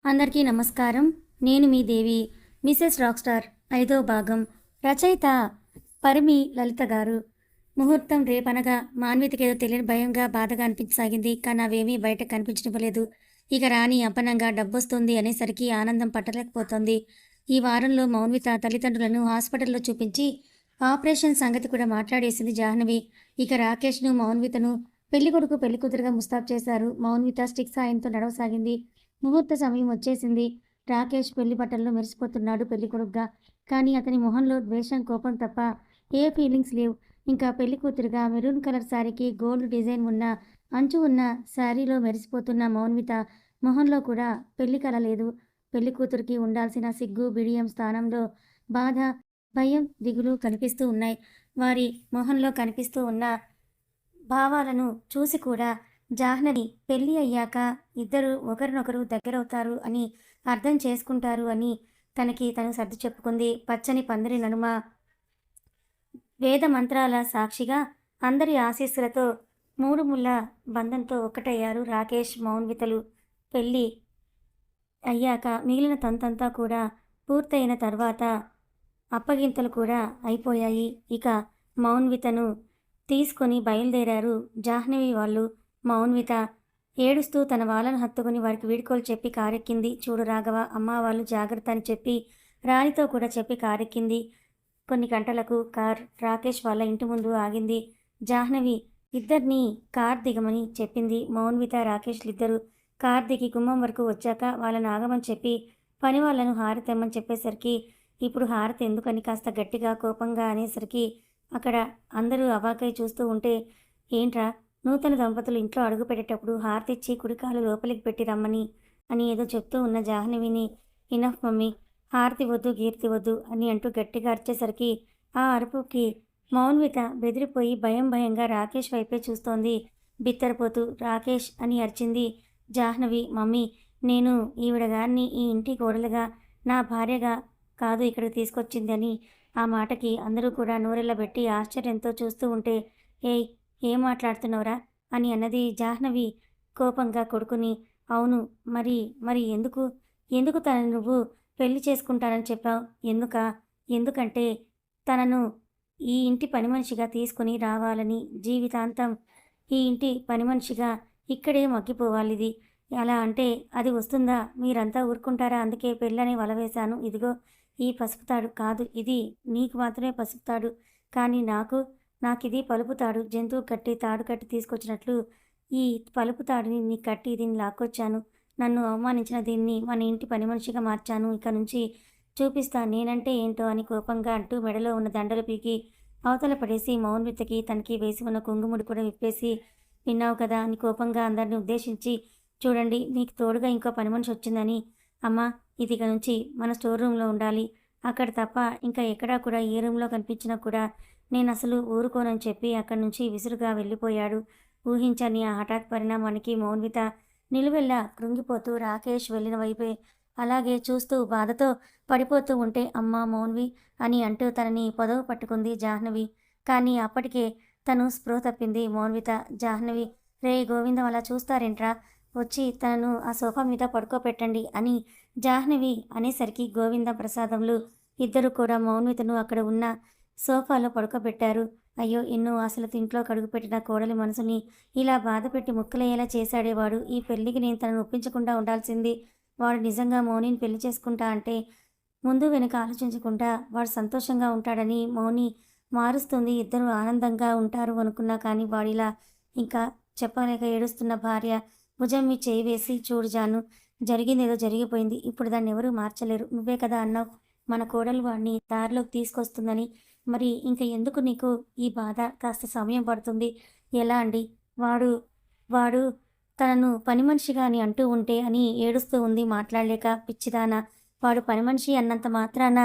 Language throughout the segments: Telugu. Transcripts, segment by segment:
అందరికీ నమస్కారం. నేను మీ దేవి. మిసెస్ రాక్ స్టార్ 5వ భాగం. రచయిత పరిమి లలిత గారు. ముహూర్తం రేపనగా మాన్వితకేదో తెలియని భయంగా, బాధగా అనిపించసాగింది. కానీ అవేమీ బయట కనిపించనివ్వలేదు. ఇక రాణి అపనంగా డబ్బొస్తుంది అనేసరికి ఆనందం పట్టలేకపోతోంది. ఈ వారంలో మౌన్విత తల్లిదండ్రులను హాస్పిటల్లో చూపించి ఆపరేషన్ సంగతి కూడా మాట్లాడేసింది జాహ్నవి. ఇక రాకేష్ను, మౌన్వితను పెళ్లికొడుకు పెళ్లికూతురుగా ముస్తాబు చేశారు. మౌన్విత స్టిక్ సాయంతో నడవసాగింది. ముహూర్త సమయం వచ్చేసింది. రాకేష్ పెళ్లి బట్టల్లో మెరిసిపోతున్నాడు పెళ్లికొడుకుగా. కానీ అతని మొహంలో ద్వేషం, కోపం తప్ప ఏ ఫీలింగ్స్ లేవు. ఇంకా పెళ్లికూతురుగా మెరూన్ కలర్ శారీకి గోల్డ్ డిజైన్ ఉన్న అంచు ఉన్న శారీలో మెరిసిపోతున్న మౌన్విత మొహంలో కూడా పెళ్లి కల లేదు. పెళ్లికూతురికి ఉండాల్సిన సిగ్గు, బిడియం స్థానంలో బాధ, భయం, దిగులు కనిపిస్తూ ఉన్నాయి. వారి మొహంలో కనిపిస్తూ ఉన్న భావాలను చూసి కూడా జాహ్నవి పెళ్ళి అయ్యాక ఇద్దరు ఒకరినొకరు దగ్గరవుతారు అని, అర్థం చేసుకుంటారు అని తనకి తను సర్ది చెప్పుకుంది. పచ్చని పందిరి నడుమ వేద మంత్రాల సాక్షిగా అందరి ఆశీస్సులతో మూడు ముళ్ళ బంధంతో ఒక్కటయ్యారు రాకేష్, మౌన్వితలు. పెళ్ళి అయ్యాక మిగిలిన తంతంతా కూడా పూర్తయిన తర్వాత అప్పగింతలు కూడా అయిపోయాయి. ఇక మౌన్వితను తీసుకొని బయలుదేరారు జాహ్నవి వాళ్ళు. మౌన్విత ఏడుస్తూ తన వాళ్ళను హత్తుకుని వారికి వీడ్కోలు చెప్పి కారెక్కింది. చూడు రాఘవ, అమ్మ వాళ్ళు జాగ్రత్త అని చెప్పి రాణితో కూడా చెప్పి కారెక్కింది. కొన్ని గంటలకు కార్ రాకేష్ వాళ్ళ ఇంటి ముందు ఆగింది. జాహ్నవి ఇద్దరినీ కార్ దిగమని చెప్పింది. మౌన్విత, రాకేష్లిద్దరూ కార్ దిగి గుమ్మం వరకు వచ్చాక వాళ్ళను ఆగమని చెప్పి పని వాళ్ళను హారతి తెమ్మని చెప్పేసరికి, ఇప్పుడు హారతి ఎందుకని కాస్త గట్టిగా కోపంగా అనేసరికి అక్కడ అందరూ అవాకై చూస్తూ ఉంటే, ఏంట్రా నూతన దంపతులు ఇంట్లో అడుగు పెట్టేటప్పుడు హారతిచ్చి కుడికాలు లోపలికి పెట్టి రమ్మని అని ఏదో చెప్తూ ఉన్న జాహ్నవిని, ఇనఫ్ మమ్మీ, హారతి వద్దు, కీర్తి వద్దు అని అంటూ గట్టిగా అరిచేసరికి ఆ అరుపుకి మౌన్విత బెదిరిపోయి భయం భయంగా రాకేష్ వైపే చూస్తోంది. బిత్తరపోతూ రాకేష్ అని అరిచింది జాహ్నవి. మమ్మీ, నేను ఈవిడ గారిని ఈ ఇంటి కోడలుగా, నా భార్యగా కాదు ఇక్కడికి తీసుకొచ్చింది అని. ఆ మాటకి అందరూ కూడా నోరెళ్ళబెట్టి ఆశ్చర్యంతో చూస్తూ ఉంటే, ఏయ్ ఏం మాట్లాడుతున్నావురా అని అన్నది జాహ్నవి కోపంగా కొడుకుని. అవును, మరి మరి ఎందుకు ఎందుకు తనను నువ్వు పెళ్లి చేసుకుంటానని చెప్పావు? ఎందుకంటే తనను ఈ ఇంటి పని మనిషిగా తీసుకుని రావాలని, జీవితాంతం ఈ ఇంటి పని మనిషిగా ఇక్కడే మగ్గిపోవాలిది. అలా అంటే అది వస్తుందా? మీరంతా ఊరుకుంటారా? అందుకే పెళ్ళని వలవేశాను. ఇదిగో ఈ పసుపుతాడు కాదు, ఇది నీకు మాత్రమే పసుపుతాడు, కానీ నాకిది పలుపుతాడు. జంతువు కట్టి తాడు కట్టి తీసుకొచ్చినట్లు ఈ పలుపు తాడుని నీ కట్టి దీన్ని లాక్కొచ్చాను. నన్ను అవమానించిన దీన్ని మన ఇంటి పని మనిషిగా మార్చాను. ఇక నుంచి చూపిస్తా నేనంటే ఏంటో అని కోపంగా అంటూ మెడలో ఉన్న దండలు పీకి అవతల పడేసి మౌన్వితకి తనకి వేసి ఉన్న కుంగుముడి కూడా విప్పేసి, విన్నావు కదా అని కోపంగా అందరిని ఉద్దేశించి, చూడండి మీకు తోడుగా ఇంకో పని మనిషి వచ్చిందని. అమ్మా, ఇది ఇక నుంచి మన స్టోర్ రూమ్లో ఉండాలి. అక్కడ తప్ప ఇంకా ఎక్కడా కూడా ఏ రూమ్లో కనిపించినా కూడా నేను అసలు ఊరుకోనని చెప్పి అక్కడి నుంచి విసురుగా వెళ్ళిపోయాడు. ఊహించని ఆ హఠాత్ పరిణామానికి మౌన్విత నిలువెల్లా కృంగిపోతూ రాకేష్ వెళ్ళిన వైపే అలాగే చూస్తూ బాధతో పడిపోతూ ఉంటే, అమ్మా మౌన్వి అని అంటూ తనని పొదవు పట్టుకుంది జాహ్నవి. కానీ అప్పటికే తను స్పృహ తప్పింది మౌన్విత. జాహ్నవి, రే గోవిందం అలా చూస్తారేంట్రా, వచ్చి తనను ఆ సోఫా మీద పడుకోపెట్టండి అని జాహ్నవి అనేసరికి గోవిందం, ప్రసాదంలు ఇద్దరు కూడా మౌన్వితను అక్కడ ఉన్న సోఫాలో పడుకోబెట్టారు. అయ్యో, ఎన్నో ఆశలతో ఇంట్లో కడుగుపెట్టిన కోడలి మనసుని ఇలా బాధపెట్టి ముక్కలయ్యేలా చేశాడేవాడు. ఈ పెళ్లికి నేను తనను ఒప్పించకుండా ఉండాల్సింది. వాడు నిజంగా మౌనిని పెళ్లి చేసుకుంటా అంటే ముందు వెనుక ఆలోచించకుండా వాడు సంతోషంగా ఉంటాడని మౌని మారుస్తుంది, ఇద్దరు ఆనందంగా ఉంటారు అనుకున్నా. కానీ వాడిలా ఇంకా చెప్పలేక ఏడుస్తున్న భార్య భుజం మీ చేయి వేసి, చూడు జాను, జరిగిందేదో జరిగిపోయింది. ఇప్పుడు దాన్ని ఎవరూ మార్చలేరు. నువ్వే కదా అన్నావు మన కోడలు వాడిని దారిలోకి తీసుకొస్తుందని. మరి ఇంక ఎందుకు నీకు ఈ బాధ? కాస్త సమయం పడుతుంది. ఎలా అండి? వాడు వాడు తనను పని మనిషిగా అని అంటూ ఉంటే అని ఏడుస్తూ ఉంది మాట్లాడలేక. పిచ్చిదానా, వాడు పని మనిషి అన్నంత మాత్రాన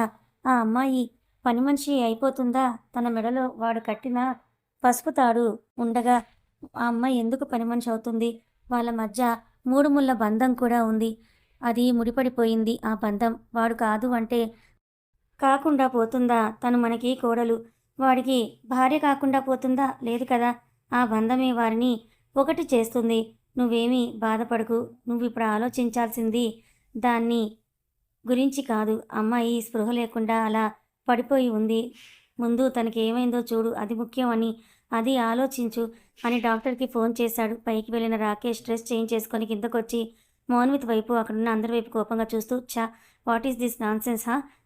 ఆ అమ్మాయి పని మనిషి అయిపోతుందా? తన మెడలో వాడు కట్టిన పసుపు తాడు ఉండగా ఆ అమ్మాయి ఎందుకు పని మనిషి అవుతుంది? వాళ్ళ మధ్య మూడు ముళ్ళ బంధం కూడా ఉంది. అది ముడిపడిపోయింది ఆ బంధం. వాడు కాదు అంటే కాకుండా పోతుందా? తను మనకి కోడలు, వాడికి భార్య కాకుండా పోతుందా? లేదు కదా. ఆ బంధమే వారిని ఒకటి చేస్తుంది. నువ్వేమీ బాధపడకు. నువ్విప్పుడు ఆలోచించాల్సింది దాన్ని గురించి కాదు. అమ్మాయి స్పృహ లేకుండా అలా పడిపోయి ఉంది. ముందు తనకి ఏమైందో చూడు, అది ముఖ్యం అది ఆలోచించు అని డాక్టర్‌కి ఫోన్ చేశాడు. పైకి వెళ్ళిన రాకేష్ డ్రెస్ చేంజ్ చేసుకొని కిందకొచ్చి మౌన్విత్ వైపు, అక్కడున్న అందరి వైపు కోపంగా చూస్తూ వాట్ ఈస్ దిస్ నాన్‌సెన్స్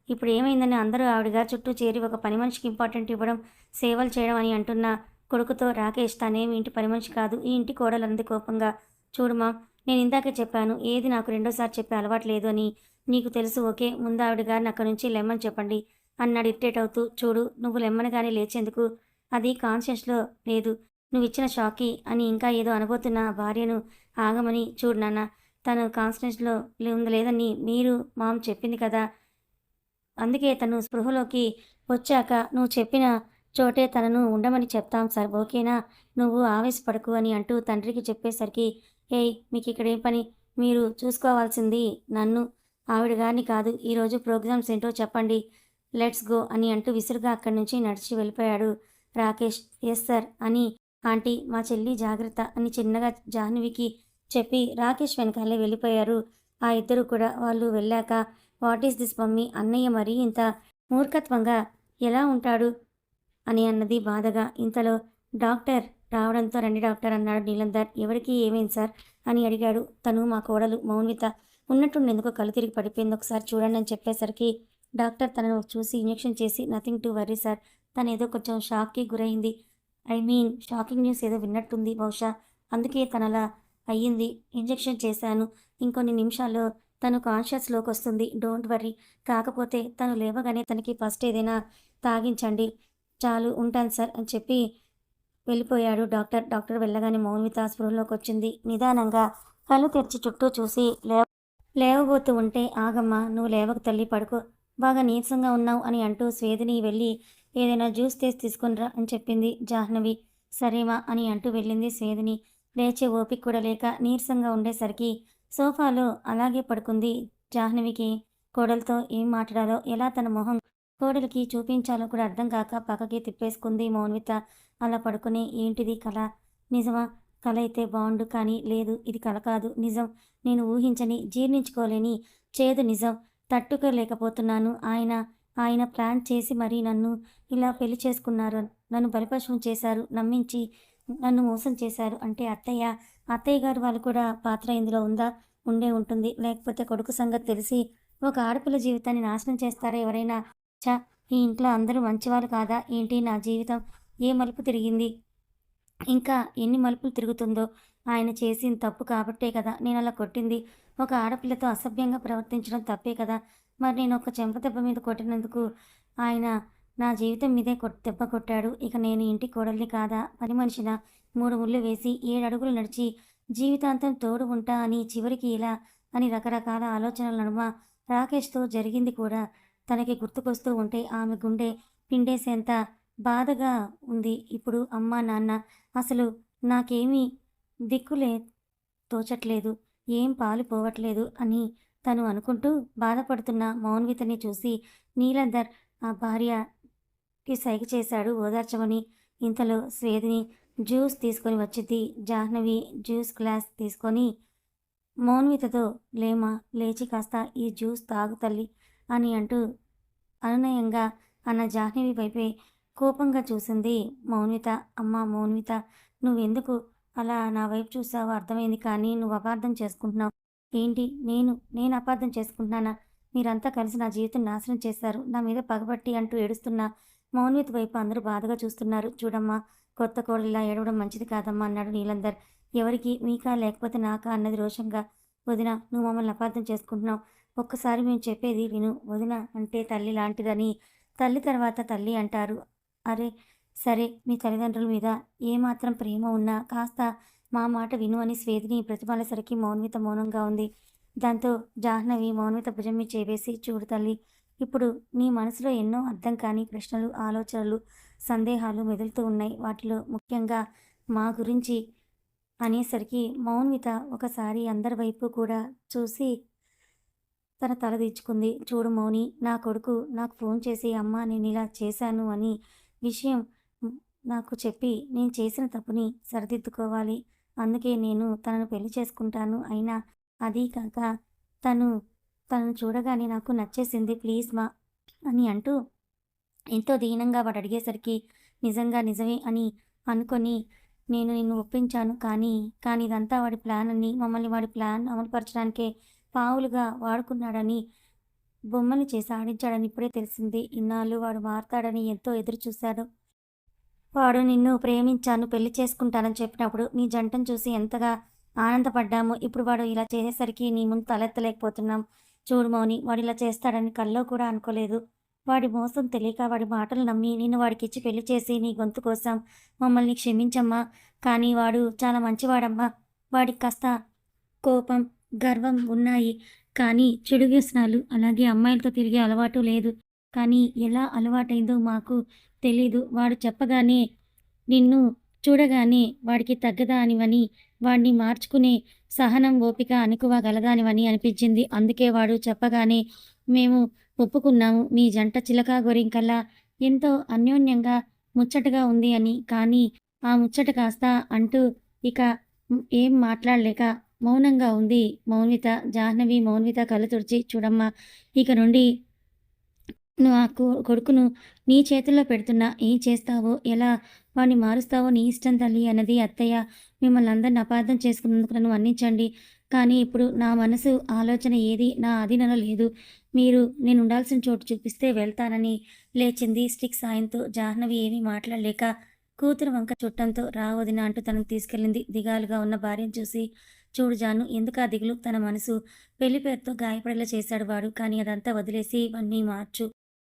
ఇప్పుడు ఏమైందని అందరూ ఆవిడ గారి చుట్టూ చేరి ఒక పని మనిషికి ఇంపార్టెంట్ ఇవ్వడం, సేవలు చేయడం అని అంటున్న కొడుకుతో రాకేష్ తనేమి ఇంటి పని మనిషి కాదు, ఈ ఇంటి కోడలు అంది కోపంగా. చూడు మామ్, నేను ఇందాకే చెప్పాను ఏది నాకు రెండోసారి చెప్పే అలవాటు లేదు అని. నీకు తెలుసు ఓకే. ముందు ఆవిడ గారిని అక్కడి నుంచి లెమ్మని చెప్పండి అన్నాడు ఇరిటేట్ అవుతూ. చూడు, నువ్వు లెమ్మనగానే లేచేందుకు అది కాన్షియస్‌లో లేదు. నువ్విచ్చిన షాక్‌కి అని ఇంకా ఏదో అనబోతున్న భార్యను ఆగమని. చూడు నాన్న, తను కాన్షియస్‌లో లేదని మీరు మామ్ చెప్పింది కదా! అందుకే తను స్పృహలోకి వచ్చాక నువ్వు చెప్పిన చోటే తనను ఉండమని చెప్తాం సార్, ఓకేనా? నువ్వు ఆవేశపడకు అని అంటూ తండ్రికి చెప్పేసరికి, ఏయ్ మీకిక్కడేం పని? మీరు చూసుకోవాల్సింది నన్ను, ఆవిడ గారిని కాదు. ఈరోజు ప్రోగ్రామ్స్ ఏంటో చెప్పండి. లెట్స్ గో అని అంటూ విసురుగా అక్కడి నుంచి నడిచి వెళ్ళిపోయాడు రాకేష్. ఎస్ సార్ అని ఆంటీ మా చెల్లి జాగ్రత్త అని చిన్నగా జాహ్నవికి చెప్పి రాకేష్ వెనకాలే వెళ్ళిపోయారు ఆ ఇద్దరు కూడా. వాళ్ళు వెళ్ళాక వాట్ ఈస్ దిస్ మమ్మీ, అన్నయ్య మరీ ఇంత మూర్ఖత్వంగా ఎలా ఉంటాడు అని అన్నది బాధగా. ఇంతలో డాక్టర్ రావడంతో రండి డాక్టర్ అన్నాడు నీలందర్. ఎవరికి ఏమైంది సార్ అని అడిగాడు. తను మా కోడలు మౌన్విత ఉన్నట్టుండి ఎందుకో కళ్ళు తిరిగి పడిపోయింది, ఒకసారి చూడండి అని చెప్పేసరికి డాక్టర్ తనను చూసి ఇంజెక్షన్ చేసి నథింగ్ టు వర్రీ సార్, తను ఏదో కొంచెం షాక్కి గురైంది. ఐ మీన్ షాకింగ్ న్యూస్ ఏదో విన్నట్టుంది బహుశా, అందుకే తనలా అయ్యింది. ఇంజెక్షన్ చేశాను, ఇంకొన్ని నిమిషాల్లో తను కాన్షియస్లోకి వస్తుంది. Don't worry. కాకపోతే తను లేవగానే తనకి ఫస్ట్ ఏదైనా తాగించండి. చాలు ఉంటాను సార్ అని చెప్పి వెళ్ళిపోయాడు డాక్టర్. డాక్టర్ వెళ్ళగానే మౌన్విత స్పృహలోకి వచ్చింది. నిదానంగా కళ్ళు తెరిచి చుట్టూ చూసి లేవబోతూ ఉంటే, ఆగమ్మా, నువ్వు లేవకు తల్లి, పడుకో, బాగా నీరసంగా ఉన్నావు అని అంటూ స్వేదిని వెళ్ళి ఏదైనా జ్యూస్ తీసి తీసుకునిరా అని చెప్పింది జాహ్నవి. సరేమా అని అంటూ వెళ్ళింది స్వేదిని. లేచే ఓపిక కూడా లేక నీరసంగా ఉండేసరికి సోఫాలో అలాగే పడుకుంది జాహ్నవికి. కోడలతో ఏం మాట్లాడాలో, ఎలా తన మొహం కోడలికి చూపించాలో కూడా అర్థం కాక పక్కకి తిప్పేసుకుంది మౌన్విత. అలా పడుకుని ఏంటిది కల, నిజమా? కల అయితే బాగుండు, కానీ లేదు, ఇది కల కాదు, నిజం. నేను ఊహించని, జీర్ణించుకోలేని చేదు నిజం. తట్టుకోలేకపోతున్నాను. ఆయన ప్లాన్ చేసి మరీ నన్ను ఇలా పెళ్లి చేసుకున్నారు. నన్ను బలిపశువం చేశారు, నమ్మించి నన్ను మోసం చేశారు. అంటే అత్తయ్య గారు వాళ్ళు కూడా పాత్ర ఇందులో ఉందా? ఉండే ఉంటుంది. లేకపోతే కొడుకు సంగతి తెలిసి ఒక ఆడపిల్ల జీవితాన్ని నాశనం చేస్తారా ఎవరైనా? ఛ! ఈ ఇంట్లో అందరూ మంచివాళ్ళు కాదా ఏంటి? నా జీవితం ఏ మలుపు తిరిగింది? ఇంకా ఎన్ని మలుపులు తిరుగుతుందో. ఆయన చేసింది తప్పు కాబట్టే కదా నేనలా కొట్టింది. ఒక ఆడపిల్లతో అసభ్యంగా ప్రవర్తించడం తప్పే కదా! మరి నేను ఒక చెంపదెబ్బ మీద కొట్టినందుకు ఆయన నా జీవితం మీదే దెబ్బ కొట్టాడు. ఇక నేను ఇంటి కోడల్ని కాదా? పని మనిషినా? 3 ముళ్ళు వేసి 7 అడుగులు నడిచి జీవితాంతం తోడు ఉంటా అని చివరికి ఇలా అని రకరకాల ఆలోచనల నడుమ రాకేష్‌తో జరిగింది కూడా తనకి గుర్తుకొస్తూ ఉంటే ఆమె గుండె పిండేసేంత బాధగా ఉంది. ఇప్పుడు అమ్మా, నాన్న అసలు నాకేమీ దిక్కులే తోచట్లేదు, ఏం పాలు పోవట్లేదు అని తను అనుకుంటూ బాధపడుతున్న మౌన్వితని చూసి నీలందర్ ఆ భార్యకి సైగ చేశాడు ఓదార్చమని. ఇంతలో స్వేదిని జ్యూస్ తీసుకొని వచ్చింది. జాహ్నవి జ్యూస్ గ్లాస్ తీసుకొని మౌన్వితతో, లేమా, లేచి కాస్త ఈ జ్యూస్ తాగు తల్లి అని అంటూ అనునయంగా అన్న జాహ్నవి వైపే కోపంగా చూసింది మౌన్విత. అమ్మా మౌన్విత, నువ్వెందుకు అలా నా వైపు చూసావో అర్థమైంది, కానీ నువ్వు అపార్థం చేసుకుంటున్నావు. ఏంటి? నేను అపార్థం చేసుకుంటున్నానా? మీరంతా కలిసి నా జీవితం నాశనం చేశారు, నా మీద పగబట్టి అంటూ ఏడుస్తున్న మౌన్విత వైపు అందరూ బాధగా చూస్తున్నారు. చూడమ్మా, కొత్త కోడలిలా ఏడవడం మంచిది కాదమ్మా అన్నాడు నీలందర్. ఎవరికి, మీకా లేకపోతే నాకా అన్నది రోషంగా. వదిన, నువ్వు మమ్మల్ని అపార్థం చేసుకుంటున్నావు. ఒక్కసారి మేము చెప్పేది విను. వదిన అంటే తల్లి లాంటిదని, తల్లి తర్వాత తల్లి అంటారు. అరే సరే, మీ తల్లిదండ్రుల మీద ఏమాత్రం ప్రేమ ఉన్నా కాస్త మా మాట విను అని స్వేదిని ప్రతిమాలేసరికి మౌన్విత మౌనంగా ఉంది. దాంతో జాహ్నవి మౌన్విత భుజం మీద చేవేసి, చూడు తల్లి, ఇప్పుడు నీ మనసులో ఎన్నో అర్థం కాని ప్రశ్నలు, ఆలోచనలు, సందేహాలు మెదులుతూ ఉన్నాయి. వాటిలో ముఖ్యంగా మా గురించి అనేసరికి మౌన్విత ఒకసారి అందరి వైపు కూడా చూసి తన తల దించుకుంది. చూడు మౌని, నా కొడుకు నాకు ఫోన్ చేసి అమ్మా నేను ఇలా చేశాను అని విషయం నాకు చెప్పి నేను చేసిన తప్పుని సరిదిద్దుకోవాలి. అందుకే నేను తనను పెళ్లి చేసుకుంటాను. అయినా అదీ కాక తను తనను చూడగానే నాకు నచ్చేసింది ప్లీజ్ మా అని అంటూ ఎంతో దీనంగా వాడు అడిగేసరికి నిజంగా నిజమే అని అనుకొని నేను నిన్ను ఒప్పించాను. కానీ ఇదంతా వాడి ప్లాన్ అని, మమ్మల్ని వాడి ప్లాన్ అమలుపరచడానికే పావులుగా వాడుకున్నాడని, బొమ్మలు చేసి ఆడించాడని ఇప్పుడే తెలిసింది. ఇన్నాళ్ళు వాడు మారతాడని ఎంతో ఎదురు చూశాను. వాడు నిన్ను ప్రేమించాను, పెళ్లి చేసుకుంటానని చెప్పినప్పుడు నీ జంటను చూసి ఎంతగా ఆనందపడ్డామో, ఇప్పుడు వాడు ఇలా చేసేసరికి నీ ముందు తలెత్తలేకపోతున్నాం. చూడు మౌని, వాడిలా చేస్తాడని కల్లో కూడా అనుకోలేదు. వాడి మోసం తెలియక వాడి మాటలు నమ్మి నిన్ను వాడికిచ్చి పెళ్లి చేసి నీ గొంతు కోసాం. మమ్మల్ని క్షమించమ్మా. కానీ వాడు చాలా మంచివాడమ్మా. వాడికి కాస్త కోపం, గర్వం ఉన్నాయి. కానీ చెడు వ్యసనాలు, అలాగే అమ్మాయిలతో తిరిగే అలవాటు లేదు. కానీ ఎలా అలవాటైందో మాకు తెలీదు. వాడు చెప్పగానే నిన్ను చూడగానే వాడికి తగ్గదానివని, వాడిని మార్చుకునే సహనం, ఓపిక, అణకువ గలదానివని అనిపించింది. అందుకే వాడు చెప్పగానే మేము ఒప్పుకున్నాము. మీ జంట చిలక గోరింకల్లా ఎంతో అన్యోన్యంగా ముచ్చటగా ఉంది అని. కానీ ఆ ముచ్చట కాస్త అంటూ ఇక ఏం మాట్లాడలేక మౌనంగా ఉంది మౌనిత. జాహ్నవి మౌనిత కళ్ళు తుడిచి చూడమ్మా, ఇక నుండి నా కొడుకును నీ చేతుల్లో పెడుతున్నా. ఏం చేస్తావో, ఎలా వాడిని మారుస్తావో నీ ఇష్టం తల్లి అన్నది అత్తయ్య. మిమ్మల్ని అందరిని అపార్థం చేసుకున్నందుకు నన్ను మన్నించండి. కానీ ఇప్పుడు నా మనసు ఆలోచన ఏది నా అధీనంలో లేదు. మీరు నేను ఉండాల్సిన చోటు చూపిస్తే వెళ్తానని లేచింది. స్టిక్ సాయంతో జాహ్నవి ఏమీ మాట్లాడలేక కూతురు వంక చుట్టంతో రా వదిన అంటూ తనను తీసుకెళ్ళింది. దిగాలుగా ఉన్న భార్యను చూసి చూడు జాను, ఎందుకా దిగులు? తన మనసు పెళ్లి పేరుతో గాయపడేలా చేశాడు వాడు. కానీ అదంతా వదిలేసి ఇవన్నీ మార్చు.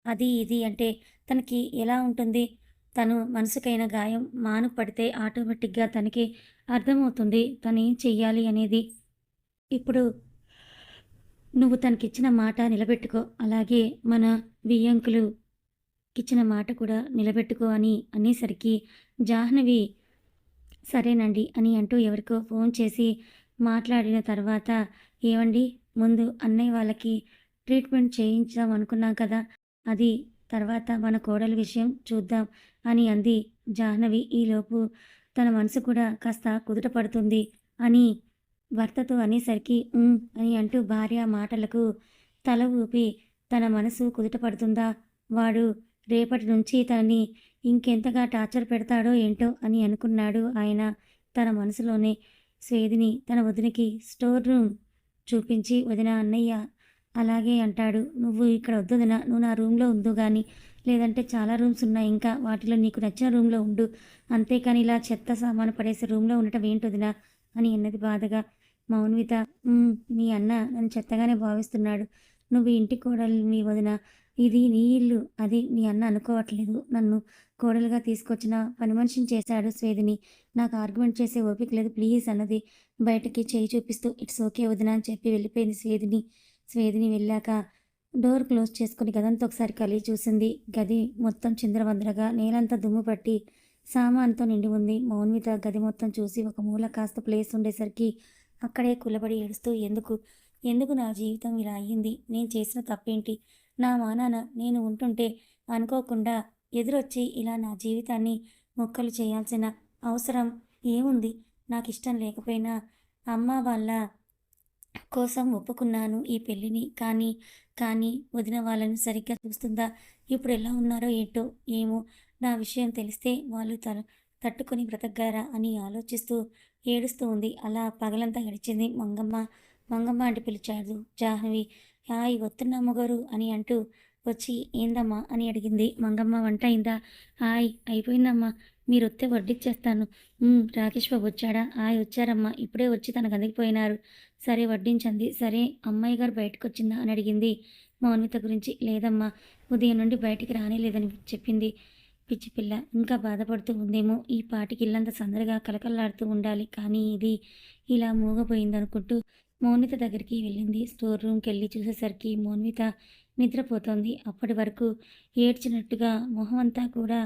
అది ఇది అంటే తనకి ఎలా ఉంటుంది? తను మనసుకైన గాయం మాను పడితే ఆటోమేటిక్‌గా తనకి అర్థమవుతుంది తనేం చెయ్యాలి అనేది. ఇప్పుడు నువ్వు తనకిచ్చిన మాట నిలబెట్టుకో. అలాగే మన వియ్యంకులుకిచ్చిన మాట కూడా నిలబెట్టుకో అని అనేసరికి జాహ్నవి సరేనండి అని అంటూ ఎవరికో ఫోన్ చేసి మాట్లాడిన తర్వాత, ఏవండీ ముందు అన్నయ్య వాళ్ళకి ట్రీట్మెంట్ చేయించుదాం అనుకున్నాం కదా! అది తర్వాత మన కోడలి విషయం చూద్దాం అని అంది జాహ్నవి. ఈలోపు తన మనసు కూడా కాస్త కుదుట పడుతుంది అని భర్తతో అనేసరికి అని అంటూ భార్య మాటలకు తల ఊపి తన మనసు కుదుట పడుతుందా? వాడు రేపటి నుంచి తనని ఇంకెంతగా టార్చర్ పెడతాడో ఏంటో అని అనుకున్నాడు ఆయన తన మనసులోనే. స్వేదిని తన వదినకి స్టోర్ రూమ్ చూపించి, వదిన అన్నయ్య అలాగే అంటాడు. నువ్వు ఇక్కడ వద్దొదిన, నువ్వు నా రూమ్‌లో ఉందువు గానీ, లేదంటే చాలా రూమ్స్ ఉన్నాయి ఇంకా. వాటిలో నీకు నచ్చిన రూమ్‌లో ఉండు. అంతేకాని ఇలా చెత్త సామాను పడేసే రూమ్‌లో ఉండటం ఏంటొదినా అని అన్నది బాధగా. మౌన్విత మీ అన్న నన్ను చెత్తగానే భావిస్తున్నాడు. నువ్వు ఇంటి కోడలివి వదిన. ఇది నీ ఇల్లు. అది మీ అన్న అనుకోవట్లేదు. నన్ను కోడలుగా తీసుకొచ్చిన పని మనిషిని చేశాడు స్వేదిని. నాకు ఆర్గ్యుమెంట్ చేసే ఓపిక లేదు ప్లీజ్ అన్నది బయటకి చేయి చూపిస్తూ. ఇట్స్ ఓకే వదిన అని చెప్పి వెళ్ళిపోయింది స్వేదిని. స్వేదిని వెళ్ళాక డోర్ క్లోజ్ చేసుకుని గదంతా ఒకసారి కలిగి చూసింది. గది మొత్తం చిందరవందరగా, నేలంతా దుమ్ము పట్టి సామానుతో నిండి ఉంది. మౌన్విత గది మొత్తం చూసి ఒక మూల కాస్త ప్లేస్ ఉండేసరికి అక్కడే కులబడి ఏడుస్తూ, ఎందుకు నా జీవితం ఇలా అయ్యింది? నేను చేసిన తప్పేంటి? నా మానాన నేను ఉంటుంటే అనుకోకుండా ఎదురొచ్చి ఇలా నా జీవితాన్ని మొక్కలు చేయాల్సిన అవసరం ఏముంది? నాకు ఇష్టం లేకపోయినా అమ్మ వాళ్ళ కోసం ఒప్పుకున్నాను ఈ పెళ్ళిని. కానీ వదిన వాళ్ళని సరిగ్గా చూస్తుందా? ఇప్పుడు ఎలా ఉన్నారో ఏంటో ఏమో! నా విషయం తెలిస్తే వాళ్ళు తట్టుకొని బ్రతకగలరా అని ఆలోచిస్తూ ఏడుస్తూ ఉంది. అలా పగలంతా గడిచింది. మంగమ్మ అంటూ పిలిచాడు జాహ్నవి. హాయ్ వస్తున్నా అమ్మగారు అని అంటూ వచ్చి ఏందమ్మా అని అడిగింది. మంగమ్మ వంట అయిందా? హాయ్ అయిపోయిందమ్మా. మీరొస్తే వడ్డిచ్చేస్తాను. రాకేష్ బాబు వచ్చాడా? హాయ్ వచ్చారమ్మా. ఇప్పుడే వచ్చి తన గదికి పోయినారు. సరే వడ్డించండి. సరే అమ్మాయి గారు బయటకొచ్చిందా అని అడిగింది మౌన్విత గురించి. లేదమ్మా, ఉదయం నుండి బయటికి రానేలేదని చెప్పింది. పిచ్చి పిల్ల ఇంకా బాధపడుతూ ఉందేమో. ఈ పాటికి ఇల్లంతా సందడిగా కలకల్లాడుతూ ఉండాలి. కానీ ఇది ఇలా మూగపోయిందనుకుంటూ మౌన్విత దగ్గరికి వెళ్ళింది. స్టోర్ రూమ్కి వెళ్ళి చూసేసరికి మౌన్విత నిద్రపోతోంది. అప్పటి వరకు ఏడ్చినట్టుగా మొహం అంతా కూడా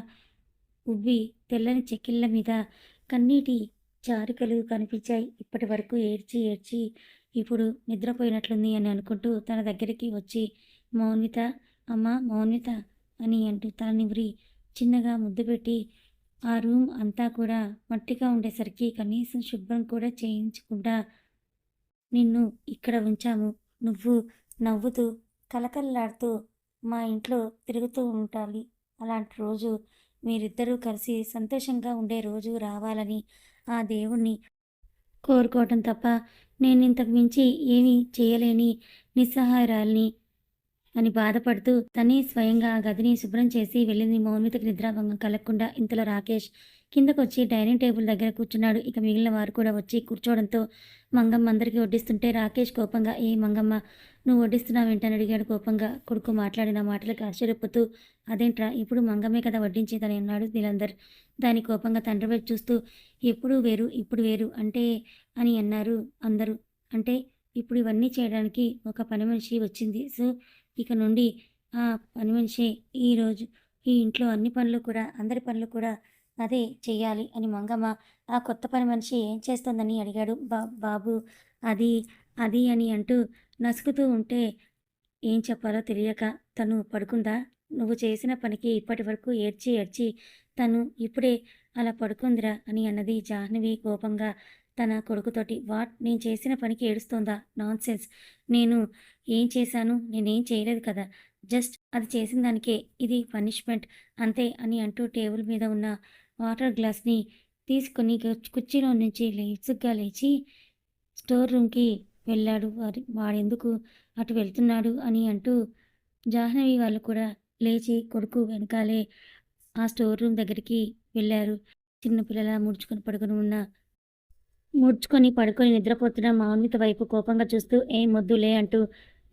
ఉబ్బి తెల్లని చెక్కిళ్ళ మీద కన్నీటి చారికలు కనిపించాయి. ఇప్పటి వరకు ఏడ్చి ఏడ్చి ఇప్పుడు నిద్రపోయినట్లుంది అని అనుకుంటూ తన దగ్గరికి వచ్చి మౌన్విత, అమ్మా మౌన్విత అని అంటూ తల నిమిరి చిన్నగా ముద్దు పెట్టి, ఆ రూమ్ అంతా కూడా మట్టిగా ఉండేసరికి కనీసం శుభ్రం కూడా చేయించకుండా నిన్ను ఇక్కడ ఉంచాము. నువ్వు నవ్వుతూ, కలకలలాడుతూ మా ఇంట్లో తిరుగుతూ ఉండాలి. అలాంటి రోజు మీరిద్దరూ కలిసి సంతోషంగా ఉండే రోజు రావాలని ఆ దేవుణ్ణి కోరుకోవటం తప్ప నేనింతకు మించి ఏమీ చేయలేని నిస్సహాయురాలిని అని బాధపడుతూ తనే స్వయంగా ఆ గదిని శుభ్రం చేసి వెళ్ళింది. మౌనితకి నిద్రాభంగం కలగకుండా. ఇంతలో రాకేష్ కిందకొచ్చి డైనింగ్ టేబుల్ దగ్గర కూర్చున్నాడు. ఇక మిగిలిన వారు కూడా వచ్చి కూర్చోవడంతో మంగమ్మ అందరికీ వడ్డిస్తుంటే రాకేష్ కోపంగా, ఏ మంగమ్మ, నువ్వు వడ్డిస్తున్నావేంటని అడిగాడు కోపంగా. కొడుకు మాట్లాడిన మాటలకు ఆశ్చర్యపోతూ, అదేంట్రా ఇప్పుడు మంగమ్మే కదా వడ్డించేదని అన్నాడు నీలందర్. దాని కోపంగా తండ్రి వైపు చూస్తూ, ఎప్పుడు వేరు ఇప్పుడు వేరు అంటే అని అన్నారు అందరూ. అంటే ఇప్పుడు ఇవన్నీ చేయడానికి ఒక పని మనిషి వచ్చింది. సో ఇక నుండి ఆ పని మనిషే ఈరోజు ఈ ఇంట్లో అన్ని పనులు కూడా అందరి పనులు కూడా అదే చెయ్యాలి అని మంగమ్మ ఆ కొత్త పని మనిషి ఏం చేస్తోందని అడిగాడు. బాబు అది అది అని అంటూ నసుకుతూ ఉంటే ఏం చెప్పాలో తెలియక, తను పడుకుందా? నువ్వు చేసిన పనికి ఇప్పటి వరకు ఏడ్చి ఏడ్చి తను ఇప్పుడే అలా పడుకుందిరా అని అన్నది జాహ్నవి కోపంగా తన కొడుకుతోటి. వాట్, నేను చేసిన పనికి ఏడుస్తోందా? నాన్సెన్స్. నేను ఏం చేశాను? నేనేం చేయలేదు కదా! జస్ట్ అది చేసిన దానికే ఇది పనిష్మెంట్ అంతే అని అంటూ టేబుల్ మీద ఉన్న వాటర్ గ్లాస్‌ని తీసుకొని కుర్చీలో నుంచి విసుగ్గా లేచి స్టోర్ రూమ్‌కి వెళ్ళాడు. వాడెందుకు అటు వెళ్తున్నాడు అని అంటూ జాహ్నవి వాళ్ళు కూడా లేచి కొడుకు వెనకాలే ఆ స్టోర్ రూమ్ దగ్గరికి వెళ్ళారు. చిన్న పిల్లలా ముడుచుకొని పడుకొని నిద్రపోతున్న మౌనిత వైపు కోపంగా చూస్తూ, ఏం మొద్దులే అంటూ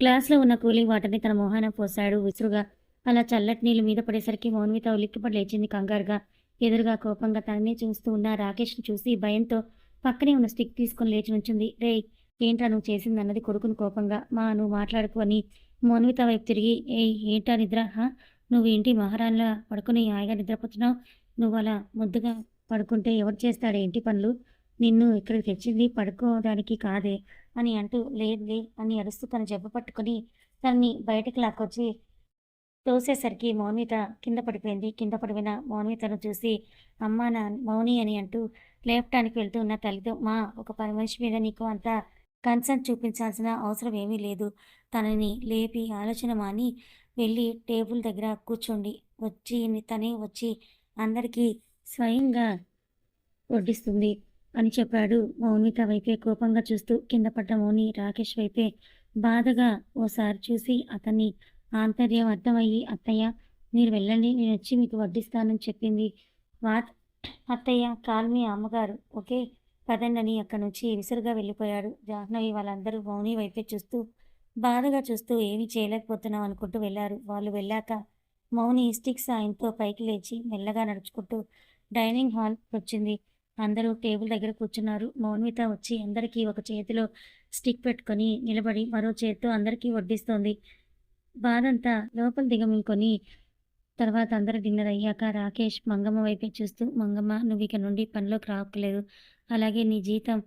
గ్లాస్‌లో ఉన్న కూలింగ్ వాటర్‌ని తన మొహాన పోశాడు విసురుగా. అలా చల్లటి నీళ్లు మీద పడేసరికి మౌనిత ఉలిక్కిపడి లేచింది కంగారుగా. ఎదురుగా కోపంగా తననే చూస్తూ ఉన్న రాకేష్‌ని చూసి భయంతో పక్కనే ఉన్న స్టిక్ తీసుకొని లేచి నుంచుంది. రేయ్, ఏంట్రా నువ్వు చేసిందన్నది కొడుకుని కోపంగా. నువ్వు మాట్లాడకు అని మౌనిత వైపు తిరిగి, ఏయ్ ఏంటా నిద్ర? నువ్వు ఏంటి మహారాణిలా పడుకొని హాయిగా నిద్రపోతున్నావు? నువ్వలా ముద్దుగా పడుకుంటే ఎవరు చేస్తాడే ఇంటి పనులు? నిన్ను ఇక్కడికి తెచ్చింది పడుకోవడానికి కాదే అని అంటూ, లేదులే అని అరుస్తూ తన జబ్బ పట్టుకొని తనని బయటకి లాక్కొచ్చి తోసేసరికి మౌనిత కింద పడిపోయింది. కింద పడిపోయిన మౌనితను చూసి మౌని అని అంటూ లేపటానికి వెళ్తూ ఉన్న తల్లితో, ఒక పని మనిషి మీద నీకు అంత కన్సర్న్ చూపించాల్సిన అవసరం ఏమీ లేదు. తనని లేపి ఆలోచన మాని వెళ్ళి టేబుల్ దగ్గర కూర్చోండి. తనే వచ్చి అందరికీ స్వయంగా వడ్డిస్తుంది అని చెప్పాడు. మౌనిత వైపే కోపంగా చూస్తూ కింద పడ్డ మౌని రాకేష్ వైపే బాధగా ఓసారి చూసి అతన్ని ఆంతర్యం అర్థమయ్యి, అత్తయ్య మీరు వెళ్ళండి, నేనొచ్చి మీకు వడ్డిస్తానని చెప్పింది. వాట్? అత్తయ్య కాల్ మీ అమ్మగారు. ఓకే పదండని అక్కడి నుంచి విసురుగా వెళ్ళిపోయాడు. జాహ్నవి వాళ్ళందరూ మౌని వైపే చూస్తూ బాధగా చూస్తూ ఏమీ చేయలేకపోతున్నాం అనుకుంటూ వెళ్ళారు. వాళ్ళు వెళ్ళాక మౌని స్టిక్ సాయంతో పైకి లేచి మెల్లగా నడుచుకుంటూ డైనింగ్ హాల్ వచ్చింది. అందరూ టేబుల్ దగ్గర కూర్చున్నారు. మౌనిత వచ్చి అందరికీ ఒక చేతిలో స్టిక్ పెట్టుకొని నిలబడి మరో చేత్తో అందరికీ వడ్డిస్తోంది. బాధంతా లోపల దిగమింగుకొని తర్వాత అందరూ డిన్నర్ అయ్యాక రాకేష్ మంగమ్మ వైపే చూస్తూ, మంగమ్మ నువ్విక నుండి పనిలోకి రావక్కర్లేదు. అలాగే నీ జీతం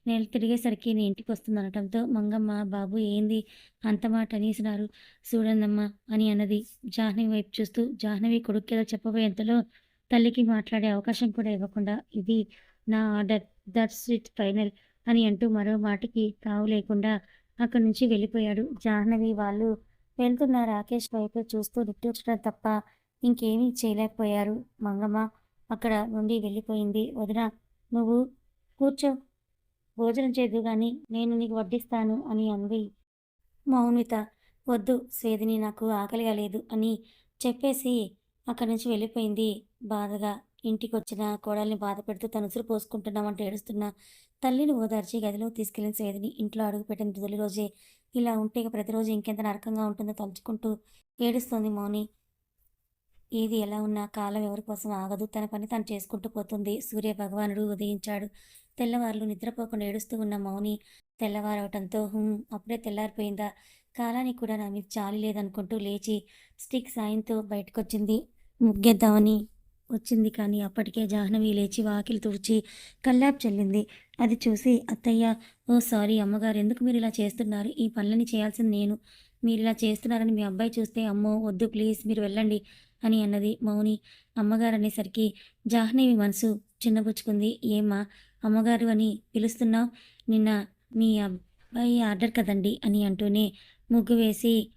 నెల తిరిగేసరికి నీ ఇంటికొస్తుందనటంతో మంగమ్మ, బాబు ఏంది అంత మాట అనేసినారు చూడండమ్మా అని అన్నది జాహ్నవి వైపు చూస్తూ. జాహ్నవి కొడుక్కేదో చెప్పబోయేంతలో తల్లికి మాట్లాడే అవకాశం కూడా ఇవ్వకుండా, ఇది నా ఆర్డర్, దట్స్ ఇట్ ఫైనల్ అని అంటూ మరో మాటకి తావు లేకుండా అక్కడి నుంచి వెళ్ళిపోయాడు. జాహ్నవి వాళ్ళు వెళ్తున్న రాకేష్ వైపు చూస్తూ నిట్టూర్చడం తప్ప ఇంకేమీ చేయలేకపోయారు. మంగమ్మ అక్కడ నుండి వెళ్ళిపోయింది. వదినా, నువ్వు కూర్చో, భోజనం చేద్దువు గాని నేను నీకు వడ్డిస్తాను అని అంది మౌనిత. వద్దు స్వేదిని, నాకు ఆకలిగా లేదు అని చెప్పేసి అక్కడి నుంచి వెళ్ళిపోయింది బాధగా. ఇంటికొచ్చిన కోడల్ని బాధ పెడుతూ తను ఉసురు పోసుకుంటున్నామంటూ ఏడుస్తున్న తల్లిని ఓదార్చి గదిలో తీసుకెళ్లిన స్వేదిని ఇంట్లో అడుగుపెట్టిన తొలి రోజే ఇలా ఉంటే ఇక ప్రతిరోజు ఇంకెంత నరకంగా ఉంటుందో తలుచుకుంటూ ఏడుస్తోంది మౌని. ఏది ఎలా ఉన్నా కాలం ఎవరి కోసం ఆగదు. తన పని తను చేసుకుంటూ పోతుంది. సూర్య భగవానుడు ఉదయించాడు. తెల్లవార్లు నిద్రపోకుండా ఏడుస్తూ ఉన్న మౌని తెల్లవారవటంతో అప్పుడే తెల్లారిపోయిందా, కాలానికి కూడా నా మీద జాలి లేదనుకుంటూ లేచి స్టిక్ సాయంతో బయటకొచ్చింది. ముగ్గేద్దామని వచ్చింది. కానీ అప్పటికే జాహ్నవి లేచి వాకిలి తుడిచి కల్లాపు చల్లింది. అది చూసి అత్తయ్య, ఓ సారీ అమ్మగారు, ఎందుకు మీరు ఇలా చేస్తున్నారు? ఈ పనులని చేయాల్సింది నేను. మీరు ఇలా చేస్తున్నారని మీ అబ్బాయి చూస్తే, అమ్మో వద్దు ప్లీజ్ మీరు వెళ్ళండి అని అన్నది మౌని. అమ్మగారు అనేసరికి జాహ్నవి మనసు చిన్నబుచ్చుకుంది. ఏమ్మా అమ్మగారు అని పిలుస్తున్నావు? నిన్న మీ అబ్బాయి ఆర్డర్ కదండి అని అంటూనే ముగ్గు వేసి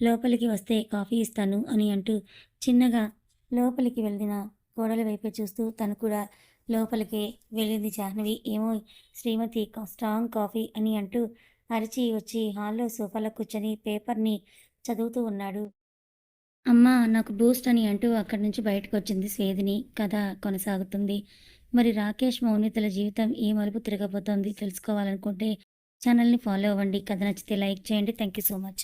లోపలికి వస్తే కాఫీ ఇస్తాను అని అంటూ చిన్నగా లోపలికి వెళ్ళిన కోడలి వైపే చూస్తూ తను కూడా లోపలికి వెళ్ళింది జాహ్నవి. ఏమో శ్రీమతి స్ట్రాంగ్ కాఫీ అని అంటూ అరిచి వచ్చి హాల్లో సోఫాలో కూర్చొని పేపర్ని చదువుతూ ఉన్నాడు. అమ్మా నాకు బూస్ట్ అని అంటూ అక్కడి నుంచి బయటకొచ్చింది స్వేదిని. కథ కొనసాగుతుంది. మరి రాకేష్ మౌనితల జీవితం ఏ మలుపు తిరగబోతోంది తెలుసుకోవాలనుకుంటే ఛానల్ని ఫాలో అవ్వండి. కథ నచ్చితే లైక్ చేయండి. Thank you so much.